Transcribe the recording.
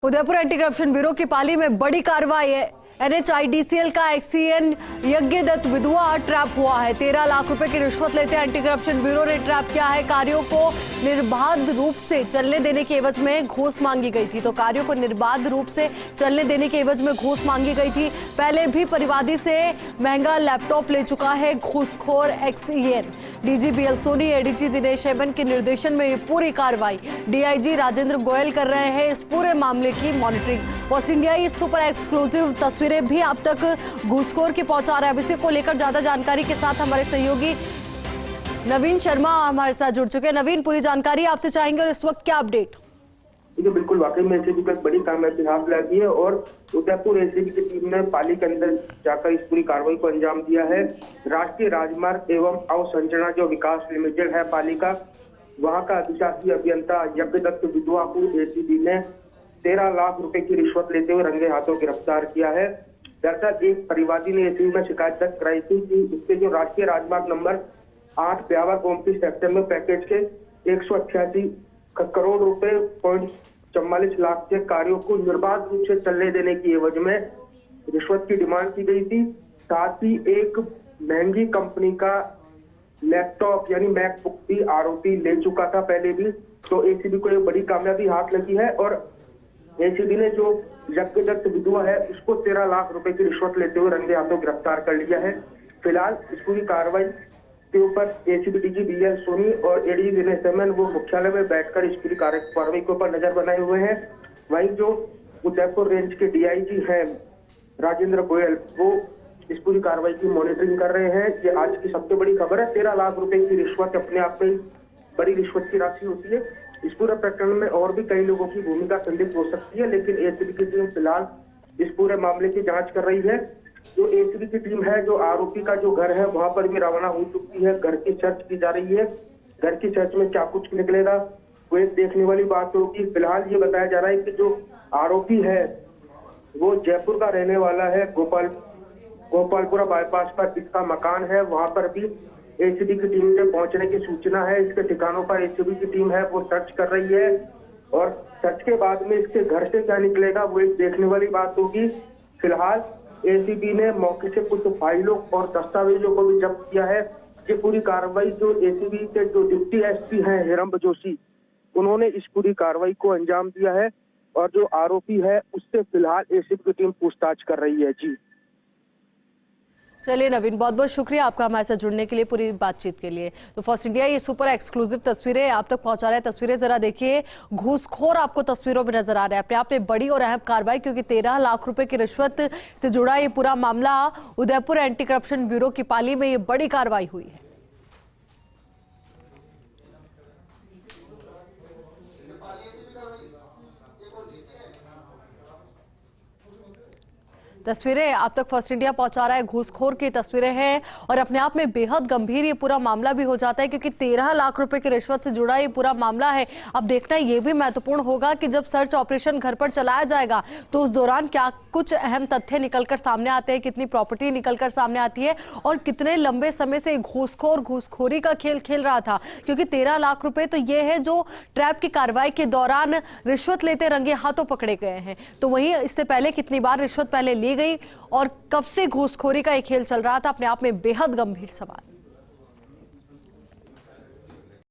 Udaipur anti corruption bureau की पाली में बड़ी कार्रवाई है। NHIDCL का एक्सीएन यज्ञदत्त विधवा ट्रैप हुआ है। 13 लाख रुपए की रिश्वत लेते एंटी करप्शन ब्यूरो ने ट्रैप किया है। कार्यों को निर्बाध रूप से चलने देने के एवज में घूस मांगी गई थी। तो कार्यों को निर्बाध रूप से चलने देने के एवज में घूस मांगी गई थी। पहले भी परिवादी से महंगा लैपटॉप ले चुका है घूसखोर XEN. DGBL Soni ADG Dinesh Heman के निर्देशन में ये पूरी कार्रवाई DIG राजेंद्र गोयल कर रहे हैं। इस पूरे मामले की मॉनिटरिंग फर्स्ट इंडिया ये सुपर एक्सक्लूसिव तस्वीरें भी अब तक घूसखोर की पहुंचा रहा है। अब इसी को लेकर ज्यादा जानकारी के साथ हमारे सहयोगी नवीन शर्मा हमारे साथ जुड़ चुके हैं। नवीन, पूरी जानकारी आपसे चाहेंगे और इस वक्त क्या अपडेट? बिल्कुल, वाकई में एसीबी को एक बड़ी कामयाबी हासिल की है और उदयपुर एसीबी की टीम ने पाली के अंदर जाकर इस पूरी कार्रवाई को अंजाम दिया है। राष्ट्रीय राजमार्ग एवं अवसंरचना जो विकास लिमिटेड है पाली का, वहां का अधिशासी अभियंता यज्ञदत्त विधवा को एसीबी ने 13 लाख रुपए की रिश्वत लेते हुए रंगे हाथों गिरफ्तार किया है। दरअसल एक परिवादी ने एसीबी में शिकायत दर्ज कराई थी कि इसके जो राष्ट्रीय राजमार्ग नंबर 8 ब्यावर गोमती सेक्टर में पैकेज के 188 करोड़ रुपए 44 लाख के कार्यों को निर्बाध रूप से चलने देने की एवज में रिश्वत की डिमांड की गई थी। साथ ही एक महंगी कंपनी का लैपटॉप यानी मैकबुक भी आरोपी ले चुका था पहले भी। तो एसीबी को एक बड़ी कामयाबी हाथ लगी है और एसीबी ने जो यज्ञदत्त विधवा है उसको 13 लाख रुपए की रिश्वत लेते हुए रंगे हाथों गिरफ्तार कर लिया है। फिलहाल इस पूरी कार्रवाई के ऊपर एसीबी DGBL सोनी और ADG दिनेश हेमन वो मुख्यालय में बैठकर इस पूरी कार्रवाई के ऊपर नजर बनाए हुए हैं। वहीं जो उदयपुर रेंज के DIG हैं राजेंद्र गोयल, वो इस पूरी कार्रवाई की मॉनिटरिंग कर रहे हैं। ये आज की सबसे बड़ी खबर है। 13 लाख रुपए की रिश्वत अपने आप में बड़ी रिश्वत की राशि होती है। इस पूरे प्रकरण में और भी कई लोगों की भूमिका संदिग्ध हो सकती है, लेकिन एसीबी की टीम फिलहाल इस पूरे मामले की जांच कर रही है। जो एसीबी की टीम है, जो आरोपी का जो घर है वहां पर भी रवाना हो चुकी है। घर की सर्च की जा रही है। घर की सर्च में क्या कुछ निकलेगा वो एक देखने वाली बात होगी। फिलहाल ये बताया जा रहा है कि जो आरोपी है वो जयपुर का रहने वाला है। गोपालपुरा बाईपास पर इसका मकान है। वहां पर भी एसीबी की टीम के पहुंचने की सूचना है। इसके ठिकानों पर एसीबी की टीम है वो सर्च कर रही है और सर्च के बाद में इसके घर से क्या निकलेगा वो एक देखने वाली बात होगी। फिलहाल एसीबी ने मौके से कुछ फाइलों और दस्तावेजों को भी जब्त किया है। ये पूरी कार्रवाई जो एसीबी के जो डिप्टी SP हैं हिरंब जोशी, उन्होंने इस पूरी कार्रवाई को अंजाम दिया है और जो आरोपी है उससे फिलहाल एसीबी की टीम पूछताछ कर रही है। जी चलिए नवीन, बहुत बहुत शुक्रिया आपका हमारे साथ जुड़ने के लिए, पूरी बातचीत के लिए। तो फर्स्ट इंडिया ये सुपर एक्सक्लूसिव तस्वीरें आप तक पहुंचा रहा है। तस्वीरें जरा देखिए, घूसखोर आपको तस्वीरों में नजर आ रहा है। अपने आप में बड़ी और अहम कार्रवाई, क्योंकि 13 लाख रुपए की रिश्वत से जुड़ा ये पूरा मामला उदयपुर एंटी करप्शन ब्यूरो की पाली में ये बड़ी कार्रवाई हुई है। तस्वीरें आप तक फर्स्ट इंडिया पहुंचा रहा है। घूसखोर की तस्वीरें हैं और अपने आप में बेहद गंभीर ये पूरा मामला भी हो जाता है, क्योंकि 13 लाख रुपए की रिश्वत से जुड़ा ये पूरा मामला है। अब देखना ये भी महत्वपूर्ण होगा कि जब सर्च ऑपरेशन घर पर चलाया जाएगा तो उस दौरान क्या कुछ अहम तथ्य निकलकर सामने आते हैं, कितनी प्रॉपर्टी निकलकर सामने आती है और कितने लंबे समय से घूसखोर घूसखोरी का खेल खेल रहा था। क्योंकि 13 लाख रुपए तो ये है जो ट्रैप की कार्रवाई के दौरान रिश्वत लेते रंगे हाथों पकड़े गए हैं। तो वहीं इससे पहले कितनी बार रिश्वत पहले ली गई और कब से घूसखोरी का ये खेल चल रहा था, अपने आप में बेहद गंभीर सवाल।